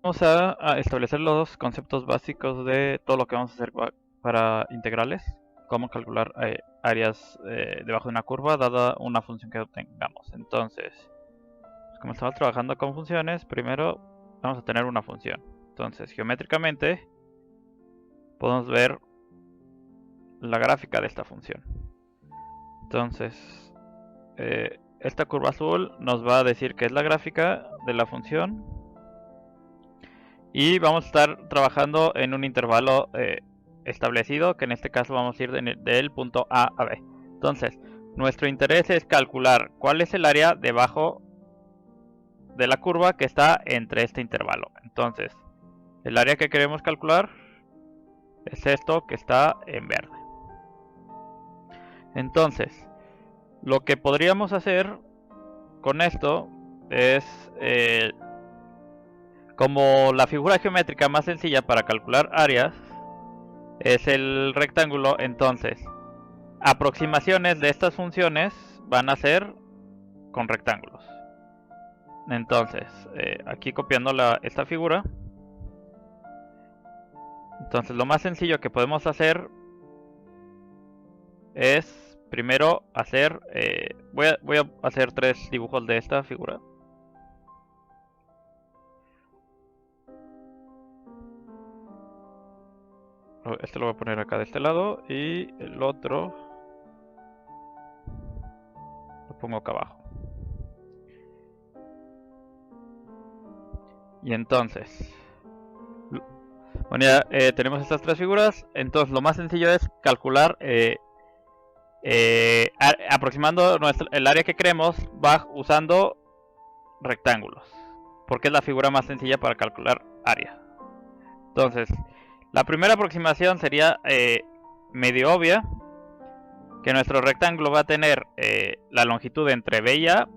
Vamos a establecer los conceptos básicos de todo lo que vamos a hacer para integrales. Cómo calcular áreas debajo de una curva dada una función que obtengamos. Entonces, pues como estamos trabajando con funciones, primero vamos a tener una función. Entonces, geométricamente, podemos ver la gráfica de esta función. Entonces, esta curva azul nos va a decir que es la gráfica de la función. Y vamos a estar trabajando en un intervalo establecido, que en este caso vamos a ir del punto A a B. Entonces, nuestro interés es calcular cuál es el área debajo de la curva que está entre este intervalo. Entonces, el área que queremos calcular es esto que está en verde. Entonces, lo que podríamos hacer con esto es, como la figura geométrica más sencilla para calcular áreas es el rectángulo, entonces aproximaciones de estas funciones van a ser con rectángulos. Entonces, aquí copiando esta figura, entonces lo más sencillo que podemos hacer es primero hacer, voy a hacer 3 dibujos de esta figura. Este lo voy a poner acá de este lado y el otro lo pongo acá abajo. Y entonces, bueno, ya tenemos estas 3 figuras. Entonces lo más sencillo es calcular, aproximando el área que queremos, va usando rectángulos, porque es la figura más sencilla para calcular área. Entonces, la primera aproximación sería medio obvia, que nuestro rectángulo va a tener la longitud entre B y A,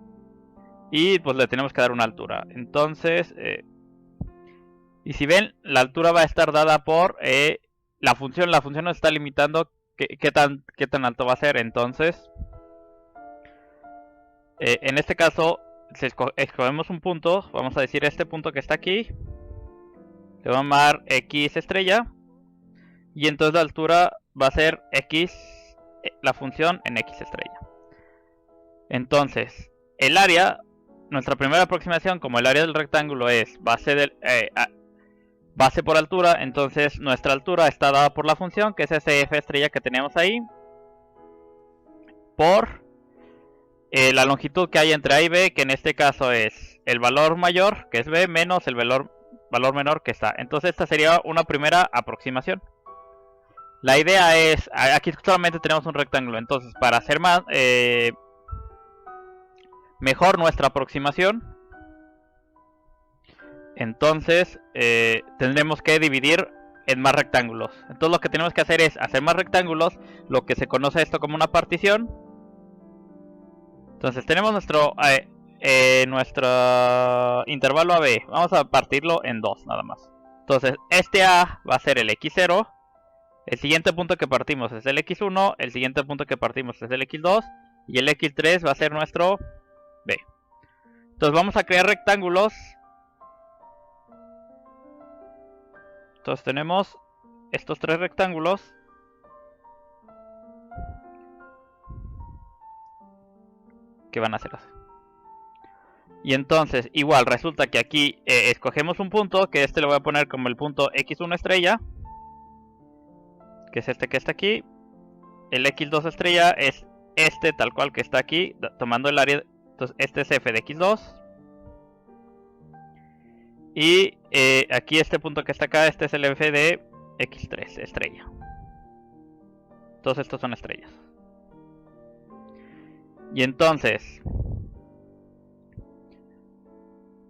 y pues le tenemos que dar una altura. Entonces, y si ven, la altura va a estar dada por la función. La función nos está limitando qué tan alto va a ser. Entonces, en este caso, si escogemos un punto, vamos a decir este punto que está aquí, le vamos a llamar X estrella, y entonces la altura va a ser X, la función en X estrella. Entonces, el área, nuestra primera aproximación, como el área del rectángulo es base por altura, entonces nuestra altura está dada por la función, que es ese f estrella que tenemos ahí, por la longitud que hay entre A y B, que en este caso es el valor mayor, que es B, menos el valor menor, que está. Entonces esta sería una primera aproximación. La idea es, aquí solamente tenemos un rectángulo, entonces para hacer más mejor nuestra aproximación, entonces tendremos que dividir en más rectángulos. Entonces lo que tenemos que hacer es hacer más rectángulos, lo que se conoce esto como una partición. Entonces tenemos nuestro intervalo AB, vamos a partirlo en dos nada más. Entonces este A va a ser el X0, el siguiente punto que partimos es el X1, el siguiente punto que partimos es el X2, y el X3 va a ser nuestro B. Entonces vamos a crear rectángulos. Entonces tenemos estos 3 rectángulos. Que van a ser así. Y entonces, igual, resulta que aquí escogemos un punto, que este lo voy a poner como el punto X1 estrella, que es este que está aquí. El X2 estrella es este tal cual que está aquí, tomando el área. Entonces este es f de X2. Y aquí este punto que está acá, este es el f de X3 estrella. Todos estos son estrellas. Y entonces,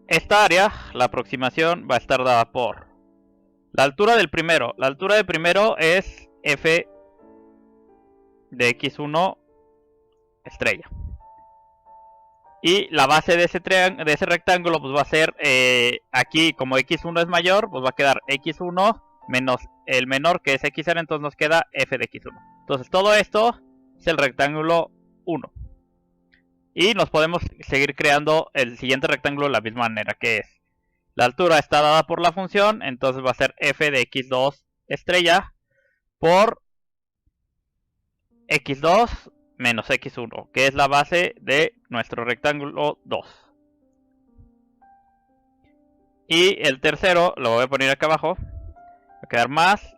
esta área, la aproximación, va a estar dada por la altura del primero. La altura del primero es f de X1 estrella. Y la base de ese rectángulo pues va a ser, aquí como X1 es mayor, pues va a quedar X1 menos el menor, que es X0, entonces nos queda f de X1. Entonces todo esto es el rectángulo 1. Y nos podemos seguir creando el siguiente rectángulo de la misma manera, que es La altura está dada por la función, entonces va a ser f de x2 estrella por x2 menos x1, que es la base de nuestro rectángulo 2. Y el tercero lo voy a poner acá abajo. Va a quedar más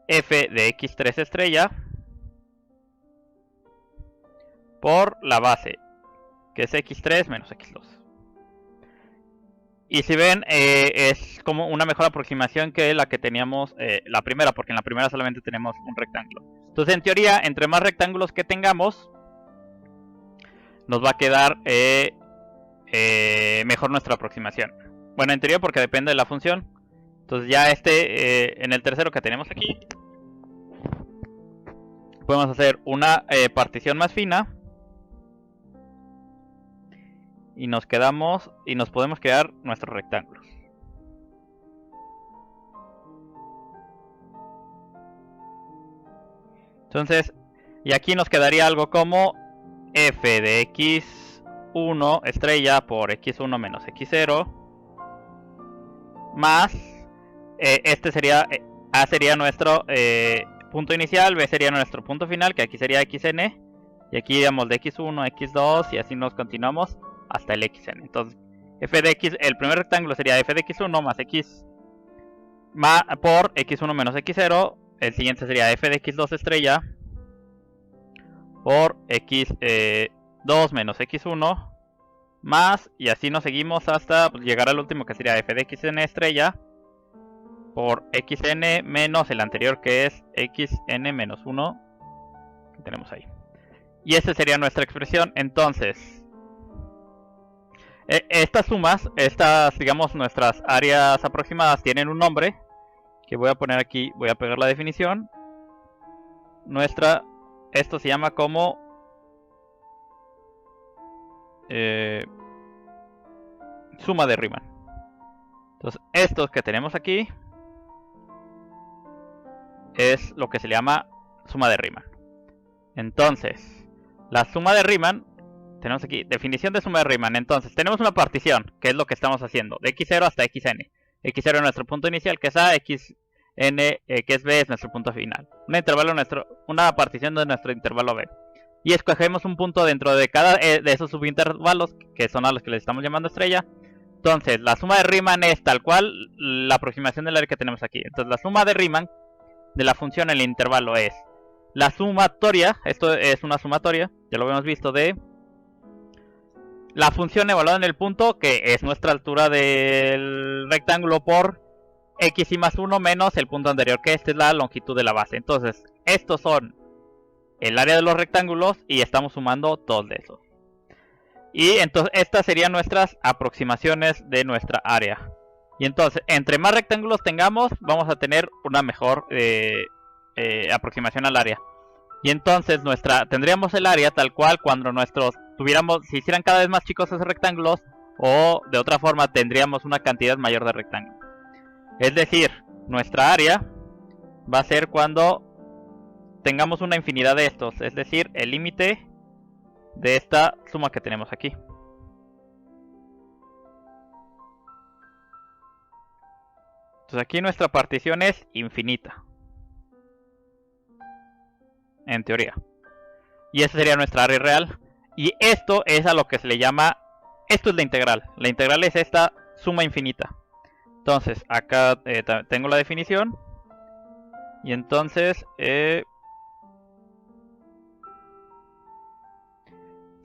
f de x3 estrella por la base, que es x3 menos x2. Y si ven, es como una mejor aproximación que la que teníamos la primera, porque en la primera solamente tenemos un rectángulo. Entonces, en teoría, entre más rectángulos que tengamos, nos va a quedar mejor nuestra aproximación. Bueno, en teoría porque depende de la función. Entonces ya en el tercero que tenemos aquí, podemos hacer una partición más fina. Y nos podemos crear nuestros rectángulos. Entonces, y aquí nos quedaría algo como f de x1 estrella por x1 menos x0 más este sería a sería nuestro punto inicial, b sería nuestro punto final, que aquí sería xn, y aquí iríamos de x1 a x2 y así nos continuamos hasta el xn. Entonces, f de x, el primer rectángulo sería f de x1 más x por x1 menos x0. El siguiente sería f de x2 estrella por x2 menos x1 más, y así nos seguimos hasta llegar al último, que sería f de xn estrella por xn menos el anterior, que es xn menos 1 que tenemos ahí. Y esa sería nuestra expresión. Entonces, estas sumas, digamos, nuestras áreas aproximadas tienen un nombre que voy a poner aquí. Voy a pegar la definición. Esto se llama como suma de Riemann. Entonces, estos que tenemos aquí es lo que se llama suma de Riemann. Entonces, la suma de Riemann, tenemos aquí definición de suma de Riemann. Entonces, tenemos una partición, que es lo que estamos haciendo, de x0 hasta xn. x0 es nuestro punto inicial, que es a, xn, que es b, es nuestro punto final. Una partición de nuestro intervalo b. Y escogemos un punto dentro de cada de esos subintervalos, que son a los que les estamos llamando estrella. Entonces, la suma de Riemann es tal cual la aproximación del área que tenemos aquí. Entonces, la suma de Riemann de la función en el intervalo es la sumatoria, esto es una sumatoria, ya lo habíamos visto, de la función evaluada en el punto, que es nuestra altura del rectángulo, por x y más 1 menos el punto anterior, que esta es la longitud de la base. Entonces, estos son el área de los rectángulos y estamos sumando todos de esos. Y entonces estas serían nuestras aproximaciones de nuestra área. Y entonces, entre más rectángulos tengamos, vamos a tener una mejor aproximación al área. Y entonces tendríamos el área tal cual cuando si hicieran cada vez más chicos esos rectángulos, o de otra forma tendríamos una cantidad mayor de rectángulos. Es decir, nuestra área va a ser cuando tengamos una infinidad de estos, es decir, el límite de esta suma que tenemos aquí. Entonces aquí nuestra partición es infinita, en teoría. Y esa sería nuestra área real. Y esto es a lo que se le llama, esto es la integral. La integral es esta suma infinita. Entonces acá tengo la definición. Y entonces se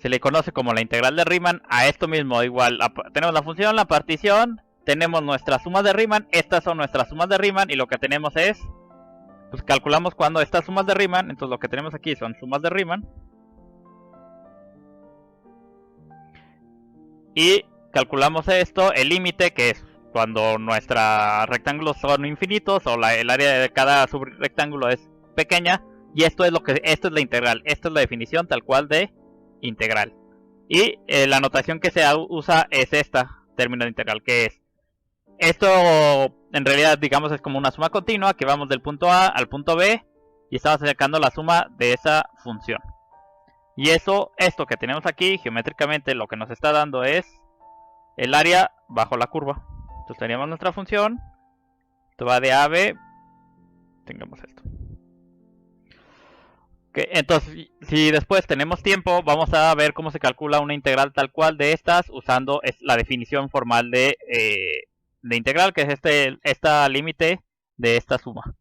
le conoce como la integral de Riemann a esto mismo. Igual tenemos la función, la partición, tenemos nuestras sumas de Riemann. Estas son nuestras sumas de Riemann. Y lo que tenemos es, pues calculamos cuando estas sumas de Riemann. Entonces lo que tenemos aquí son sumas de Riemann. Y calculamos esto, el límite, que es cuando nuestros rectángulos son infinitos, o el área de cada subrectángulo es pequeña. Y esto es la integral. Esta es la definición tal cual de integral. Y la notación que se usa es esta término de integral, que es esto, en realidad, digamos, es como una suma continua, que vamos del punto A al punto B y estamos sacando la suma de esa función. Y esto que tenemos aquí, geométricamente, lo que nos está dando es el área bajo la curva. Entonces teníamos nuestra función. Esto va de A a B. Tengamos esto. Okay, entonces, si después tenemos tiempo, vamos a ver cómo se calcula una integral tal cual de estas usando la definición formal de integral, que es esta límite de esta suma.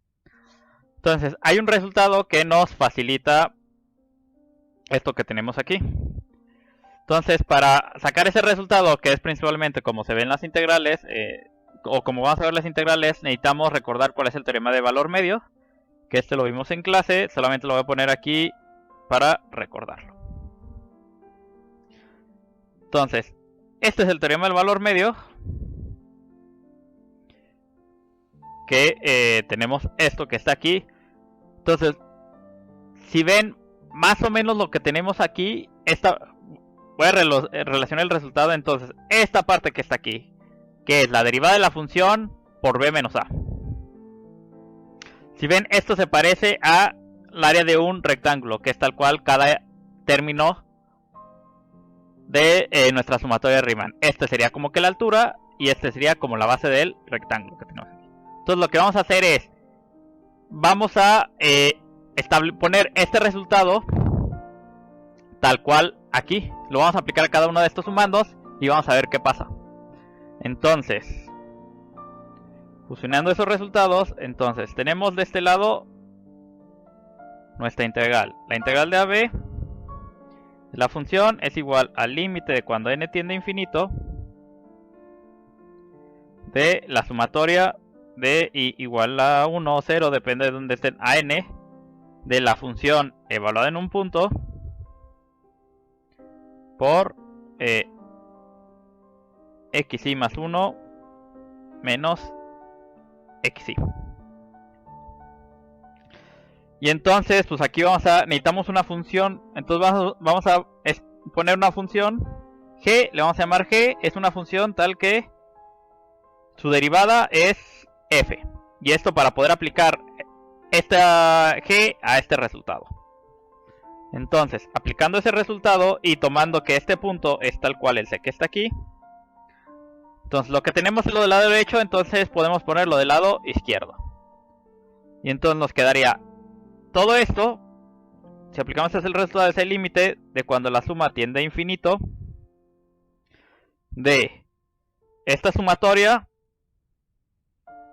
Entonces, hay un resultado que nos facilita esto que tenemos aquí. Entonces, para sacar ese resultado, que es principalmente como se ven las integrales, o como vamos a ver las integrales, necesitamos recordar cuál es el teorema de valor medio, que este lo vimos en clase, solamente lo voy a poner aquí para recordarlo. Entonces, este es el teorema del valor medio, que tenemos esto que está aquí. Entonces, si ven más o menos lo que tenemos aquí, voy a relacionar el resultado. Entonces, esta parte que está aquí, que es la derivada de la función por b menos a. Si ven, esto se parece al área de un rectángulo, que es tal cual cada término de nuestra sumatoria de Riemann. Este sería como que la altura y este sería como la base del rectángulo que tenemos aquí. Entonces lo que vamos a hacer es, vamos a poner este resultado tal cual aquí. Lo vamos a aplicar a cada uno de estos sumandos y vamos a ver qué pasa. Entonces, fusionando esos resultados, entonces tenemos de este lado nuestra integral. La integral de AB, la función es igual al límite de cuando n tiende a infinito de la sumatoria de i igual a 1 o 0, depende de donde estén a n, de la función evaluada en un punto por xi más 1 menos xi. Y entonces, pues aquí necesitamos una función. Entonces vamos a poner una función g, le vamos a llamar g. Es una función tal que su derivada es f. Y esto para poder aplicar esta g a este resultado. Entonces, aplicando ese resultado y tomando que este punto es tal cual el c que está aquí. Entonces lo que tenemos es lo del lado derecho, entonces podemos ponerlo del lado izquierdo. Y entonces nos quedaría todo esto, si aplicamos el resultado de ese límite de cuando la suma tiende a infinito, de esta sumatoria.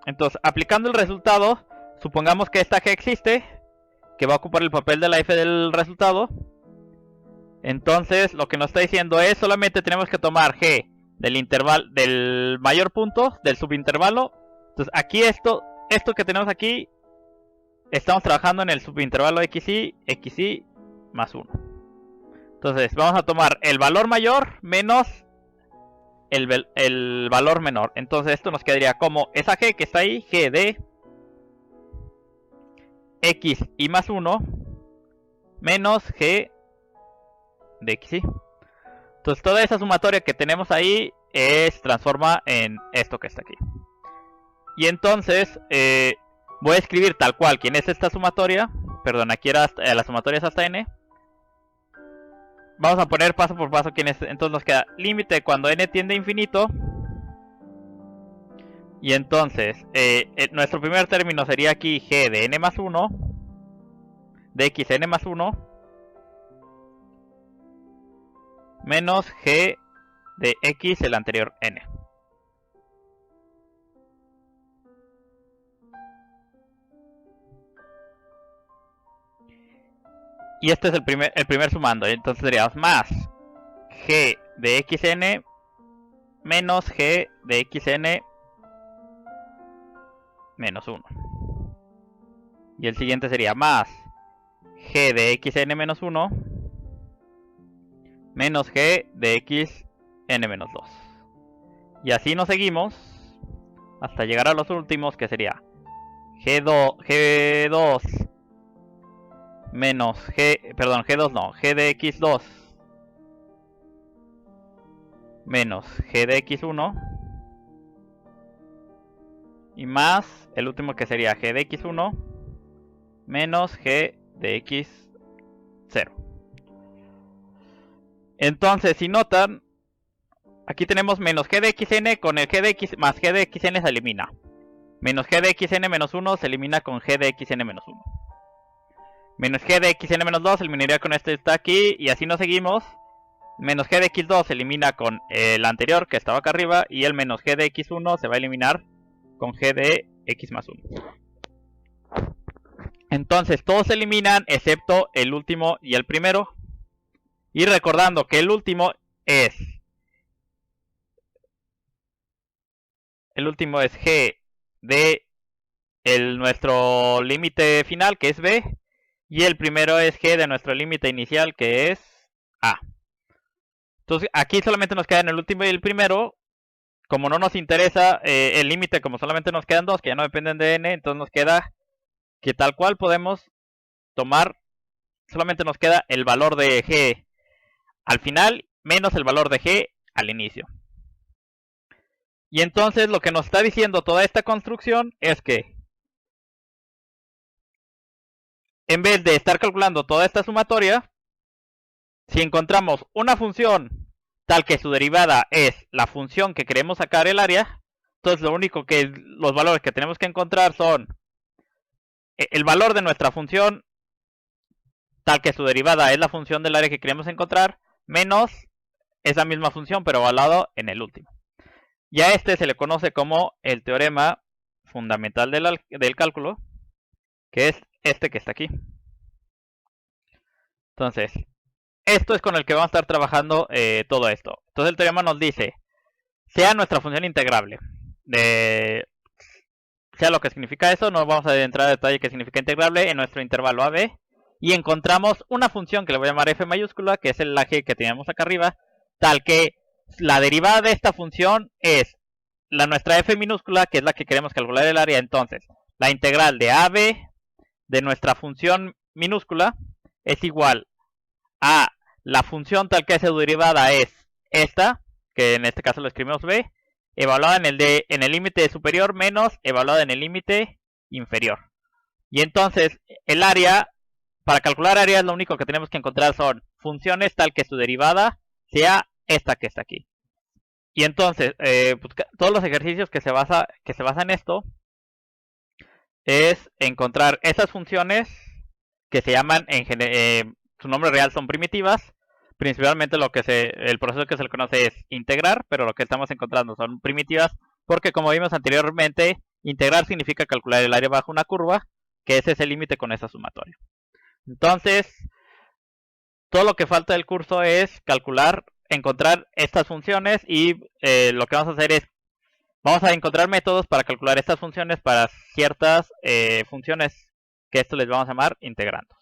Entonces, aplicando el resultado, supongamos que esta g existe, que va a ocupar el papel de la f del resultado. Entonces, lo que nos está diciendo es, solamente tenemos que tomar g del intervalo, del mayor punto, del subintervalo. Entonces, aquí esto que tenemos aquí, estamos trabajando en el subintervalo xi más 1. Entonces, vamos a tomar el valor mayor menos el valor menor. Entonces, esto nos quedaría como esa g que está ahí, g de xi más 1 menos g de xi. Entonces, toda esa sumatoria que tenemos ahí transforma en esto que está aquí. Y entonces, voy a escribir tal cual quién es esta sumatoria. Perdón, aquí era la sumatoria es hasta n. Vamos a poner paso por paso quién es. Entonces nos queda límite cuando n tiende a infinito. Y entonces, nuestro primer término sería aquí g de n más 1. De xn más 1. Menos g de x, el anterior n. Y este es el primer sumando. Entonces sería más g de xn menos g de xn menos 1. Y el siguiente sería más g de xn menos 1 menos g de xn menos 2. Y así nos seguimos hasta llegar a los últimos, que sería g2 menos g2 no, g de x2 menos g de x1 y más el último, que sería g de x1 menos g de x0. Entonces, si notan, aquí tenemos menos g de xn con el g de x más g de xn se elimina. Menos g de xn menos 1 se elimina con g de xn menos 1. Menos g de xn menos 2 se eliminaría con este que está aquí, y así nos seguimos. Menos g de x2 se elimina con el anterior que estaba acá arriba, y el menos g de x1 se va a eliminar con g de x más 1. Entonces todos se eliminan excepto el último y el primero. Y recordando que el último es g de nuestro límite final, que es b, y el primero es g de nuestro límite inicial, que es a. Entonces aquí solamente nos quedan el último y el primero. Como no nos interesa el límite, como solamente nos quedan dos que ya no dependen de n, entonces nos queda que tal cual podemos tomar, solamente nos queda el valor de g al final menos el valor de g al inicio. Y entonces lo que nos está diciendo toda esta construcción es que en vez de estar calculando toda esta sumatoria, si encontramos una función tal que su derivada es la función que queremos sacar el área, entonces lo único que los valores que tenemos que encontrar son el valor de nuestra función tal que su derivada es la función del área que queremos encontrar, menos esa misma función pero evaluado en el último. Y a este se le conoce como el teorema fundamental del cálculo, que es este que está aquí. Entonces, esto es con el que vamos a estar trabajando todo esto. Entonces el teorema nos dice, sea nuestra función integrable, sea lo que significa eso, no vamos a entrar a detalle qué significa integrable, en nuestro intervalo AB, y encontramos una función que le voy a llamar f mayúscula, que es la g que teníamos acá arriba, tal que la derivada de esta función es nuestra f minúscula, que es la que queremos calcular el área. Entonces, la integral de AB de nuestra función minúscula es igual a la función tal que su derivada es esta, que en este caso lo escribimos b, evaluada en el límite superior menos evaluada en el límite inferior. Y entonces el área, para calcular áreas, lo único que tenemos que encontrar son funciones tal que su derivada sea esta que está aquí. Y entonces, pues, todos los ejercicios que se basan en esto es encontrar esas funciones que se llaman, su nombre real son primitivas. Principalmente el proceso que se le conoce es integrar, pero lo que estamos encontrando son primitivas, porque como vimos anteriormente, integrar significa calcular el área bajo una curva, que ese es el límite con esa sumatoria. Entonces, todo lo que falta del curso es encontrar estas funciones, y lo que vamos a hacer es, vamos a encontrar métodos para calcular estas funciones para ciertas funciones, que esto les vamos a llamar integrando.